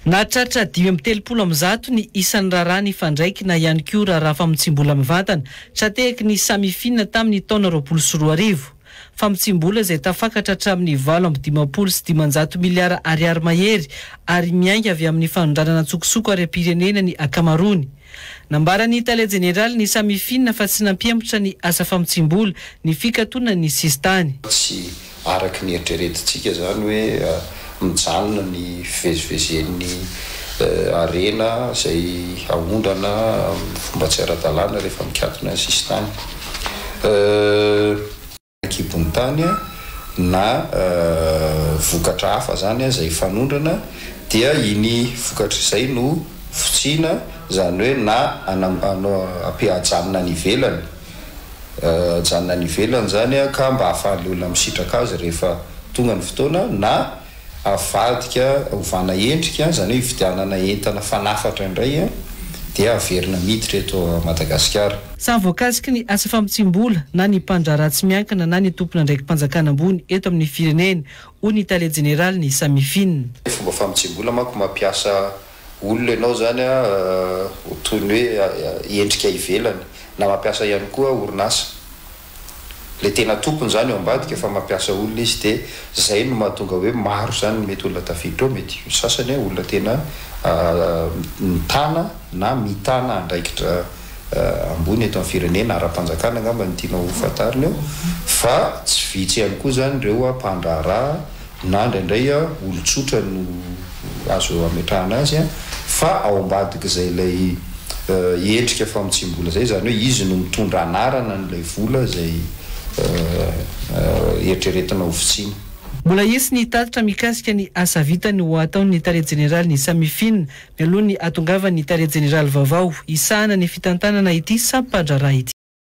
Nahatratra 530 ny isan'ny raharaha ny fandraiky na ihany koa raharaha famitsim-bola mivantana tratehiky ny samifinina tamin'ny taona 2024. Famitsim-bola izay tafakatra hatramin'ny 7.5 miliara ariary mahery ary miainga avy amin'ny fanondranana tsokosoko ara-pirenena ny akamarony. Nambarany Italia General ny samifinina fa tsy nampiembotra ny asa famitsim-bola ny fikatona ny sistany. Tsy araky ny eritreretintsika zany hoe mijanona ny fivezivezen'ny arena izay ahondrana fomba tsy ara-dalàna rehefa mikatona ny sistany. Ekipony tany na vokatra hafa zany izay fanondrana dia iny vokatra izay no fotsiana zany hoe na ampiajanona ny ivelany janona ny ivelany zany ka mba ahafahan'ilay olona misitraka azy rehefa tonga ny fotoana na avadika ovana endrika zany hoe hividianana entana fanafatra indray dia averina miditra eto Madagasikara. Samy voakasiky ny asa famitsim-bola na ny mpandraharaha tsy miankina na ny tompona ndraiky mpanjakana ambony eto amin'ny firenena hoy ny Italia General ny samifinina. Fomba famitsim-bola manko mampiasa olona ianao zany toy ny hoe endrika ivelany na mampiasa ihany koa orinasa. Le tena tompony zany ao ambadika fa mampiasa olona izy dia zay no mahatonga hoe maro zany mety olona tafiditra ao, mety sasany olona tena mitana na mitana andraikitra ambony eto amin'ny firenena ara-panjakana angamba ny tiana ho fantarina eo fa tsy vitsy ihany koa zany ireo mpandraharaha na indraindray olon-tsotra no azo ametrahana azy fa ao ambadika izay ilay endrika famitsim-bola zay zany hoe izy no mitondra anarana n'ilay vola izay eritreretina ho fotsiana. Mbola isy ny tatitra mikasika ny asa vitany ho ataon'ny Italia General ny samifinina mialoha ny atongavany Italia General vaovao isahana ny fitantanana ity sampam-pandraharaha ity.